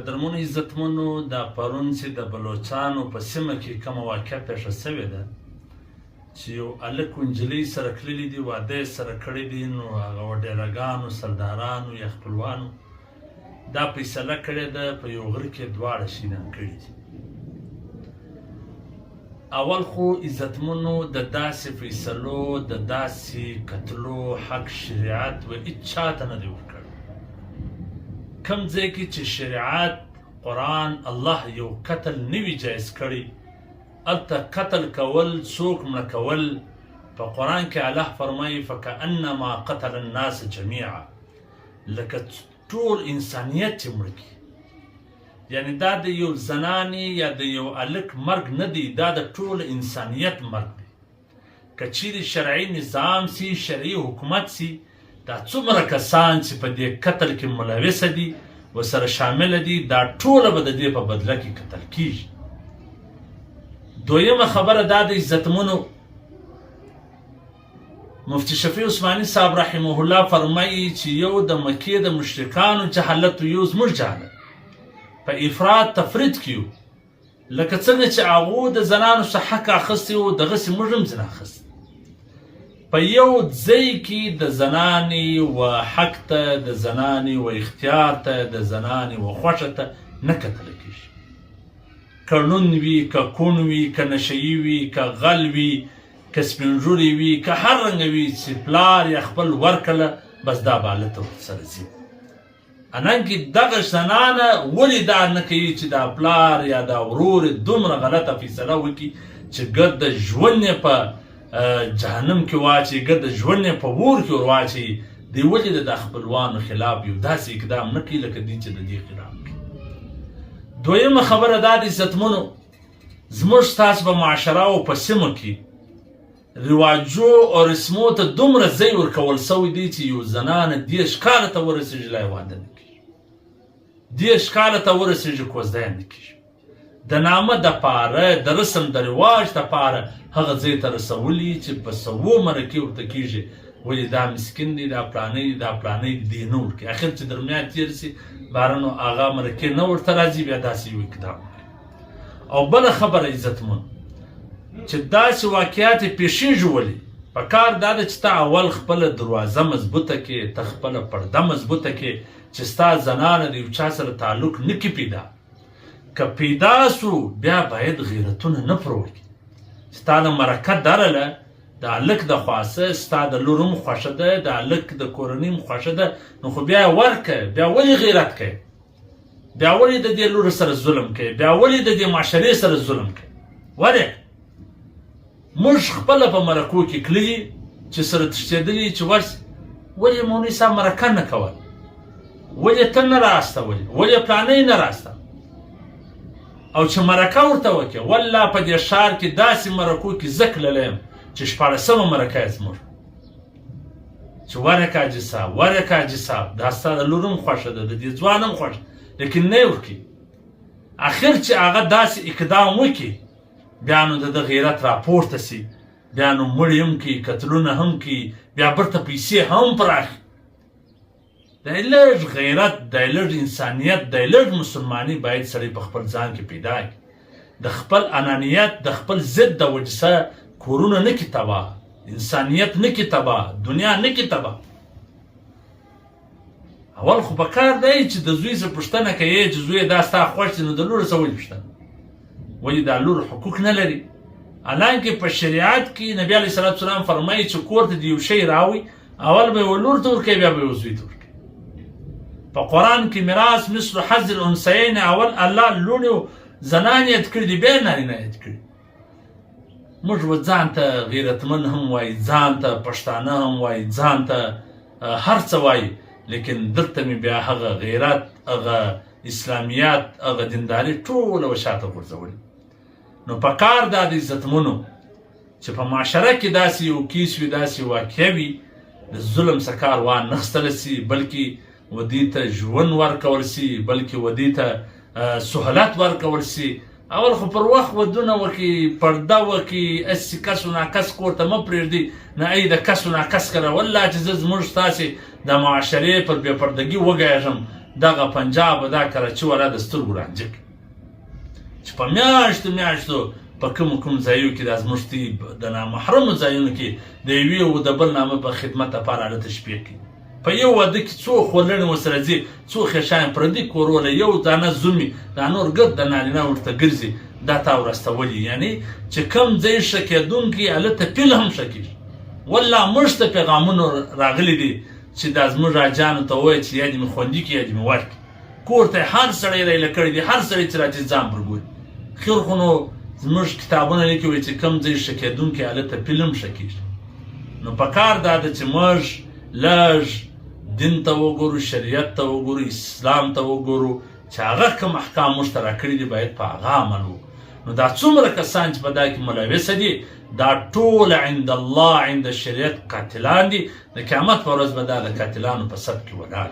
درمونو عزتمنو دا پرون چې د بلوچانو په سیمه کې کومه واقعه پیښه شوې ده چې یو هلک و نجلۍ سره تللي دي، واده یې سره کړی دي، نو هغه ډیلګانو، سردارانو یا خپلوانو دا فیصله کړې ده په یو غره کې دواړه شهیدان کړي دي. اول خو عزتمنو د داسې فیصلو د داسې قتلو حق شریعت و هیچا ته نه دی ورکړی. کم ځای کې چې شریعت قرآن الله یو قتل نه وي جایز کړی، هلته قتل کول، څوک مړه کول، په قرآن کې الله فرمایي فکأنما قتل الناس جمیعا، لکه ټول انسانیت چې مړ کړي. یعنی دا د یو زنانې یا د یو هلک مرګ نه دی، دا د ټول انسانیت مرګ دی. که چیرې شرعي نظام سي، شرعي حکومت سي، دا څومره کسان چې په دې قتل کې ملوثه دي ورسره شامله دي، دا ټوله به د دې په بدله کې قتل کیږي. دویمه خبره دا د عزتمنو مفتی شفیع عثماني صاحب رحمه الله فرمایي چې یو د مکې د مشرکانو جهالت و یو زموږ جهالت په افراط تفرید کې یو، لکه څنګه چې هغو د زنانو څخه حق اخیستی و، دغسې موږ هم ځینې اخیستی. په یو ځای کې د زنانې و حق ته، د زنانې و اختیار ته، د زنانې و خوښه ته نه کتله کېږي. که ړوند وي، که کوڼ وي، که نشهیي وي، که غل وي، که سپینږوری وي، که هر رنګه وي چې پلار یا خپل ورکړله، بس دا به هلته ورسره ځي. اننګې دغه زنانه ولې دا نه کوي چې دا پلار یا دا ورور دومره غلطه فیصله وکړي چې ګر د ژوند یې په جهنم کې واچي، ګر د ژوند یې په اور کې ور واچي. دی ولې د خپلوانو خلاف یو داسې اقدام نه کوي لکه دی چې د دې خلاف کوي. دویمه خبره دا د عزتمنو زموږ ستاسو په معاشره او په سیمو کې رواجو او رسمو ته دومره ځای ورکول سوی دی چې یو زنانه 10 کاله ته ورسېږي لا یې واده نه کېږي، 10 کاله ته ورسېږي کوزده یې نه کېږي. د نامه دپاره، د رسم د رواج دپاره هغه ځای ته رسولي چې په سوو مرکې ورته کېږي، ولې دا مسکین دی، دا پلانی دی، دا پلانی دی، دی نه ورکوي. اخر چې درمیان تېر سي بارنو هغه مرکې نه ورته راځي، بیا داسې یو اقدام کوي. او بله خبره عزتمن چې داسې واقعات پیښیږي، ولې په کار دا ده چې ته اول خپله دروازه مضبوطه کړې، ته خپله پرده مضبوطه کړې چې ستا زنانه د یو چا سره تعلق نه کړي پیدا. که پیدا سو بیا باید غیرتونه نه پر وکړي. ستا د مرکه درله، د هلک د خواسه، ستا د لور هم خوښه ده، د هلک د کورنۍ هم خوښه ده، نو خو بیا یې ورکړه. بیا ولې غیرت کوې؟ بیا ولې د دې لور سره ظلم کوې؟ بیا ولې د دې معاشرې سره ظلم کوې؟ ولې؟ موږ خپله په مرکو کې کلي چې سره تښتېدلي چې ورسې، ولې مولوي صاحب مرکه نه کول؟ ولې ته نه راستولې؟ ولې پلانی نه راسته؟ او چې مرکه ورته وکړې، والله په دې ښار کې داسې مرکو کې زه تللی یم چې 14مه مرکه یې زموږ چې ورکه حاجي صاحب، ورکه حاجي صاحب، دا ستا د لور هم خوښه ده، د دې ځوان هم خوښه، لیکن نه یې ورکوي. اخر چې هغه داسې اقدام وکړي، بیا نو د ده غیرت راپورته سي، بیا نو مړي هم کوي، قتلونه هم کوي، بیا برته پیسې هم پراخي. دا لږ غیرت، دا لږ انسانیت، دا لږ مسلماني باید سړی په خپل ځان کې پیدا کړي. د خپل انانیت، د خپل ضد د وجې سره کورونه نه کړي تباه، انسانیت نه کړي تباه، دنیا نه کړي تباه. اول خو په کار دی چې د زوی څه پوښتنه کوې چې زویه دا ستا خوښ دی، نو د لور څه ولې پوښتنه؟ ولې دا لور حقوق نه لري؟ حالانکې په شریعت کې نبي علیه صلات وسلام فرمایي چې کور ته د یو شی راوي، اول به یې لور ته ورکوي، بیا به یې زوی ته ورکوي. په قرآن کې میراث مثل حظ الانثیین، اول الله لوڼې او زنان یاد کړي دي، بیا نارینه یاد کړي. موږ به ځان ته غیرتمن هم وایي، ځان ته پښتانه هم وایي، ځان ته هر څه وایي، لیکن دلته مې بیا هغه غیرت، هغه اسلامیات، هغه دینداري ټوله و شاته غورځولې. نو په کار دا د عزتمنو چې په معاشره کې داسې یو کیس وي، داسې واقع وي، د ظلم څخه کار وانخیستلی سي، بلکې ودې ته ژوند ورکول سي، بلکې ودې ته سهولت ورکول سي. اول خو پر وخت ودونه وکړي، پرده وکړي، هسې کس و ناکس کور ته مه پرېږدي، نه ای د کس و ناکس کره والله چې زه زموږ ستاسې د معاشرې پر بې پردګي وګیږم، دغه پنجاب دا کراچي والا د سترګو رانجه کړي چې په میاشتو په کوم ځایو کې دا زموږ د نامحرمو ځایونو کې د یوې او د بل نامه په خدمت لپاره هلته شپې کوي په یو واده کې څو خورلڼې ورسره ځي څو خیشان پردي کوروله یو دانه زومي دا نور ګرد د نارینه ورته ګرځي دا تا ورستولي یعنی چې کوم ځای ښه کېدونکي هلته پیل هم ښه کېږي والله موږ ته پیغامونه راغلي دي چې دا زموږ راجانو ته ووایه چې یا دې مې خوندي کړي یا دې مې ورکړي کور ته هر سړی رایله کړی دی هر سړی چې راځي ځان ورګوري خیر خو نو زموږ کتابونه لیکي وایي چې کوم ځای ښه کېدونکی هلته پیل هم ښه کېږي نو پکار دا ده چې موږ لږ دین ته وګورو شریعت ته وګورو اسلام ته وګورو چې هغه کوم احکام موږ ته راکړي دي باید په هغه عمل وکړو نو دا څومره کسان چې په دا کې ملوثه دي دا ټول عند الله عند شریعت قاتلان دي د قیامت په ورځ به دا د قاتلانو په صف کې ولاړ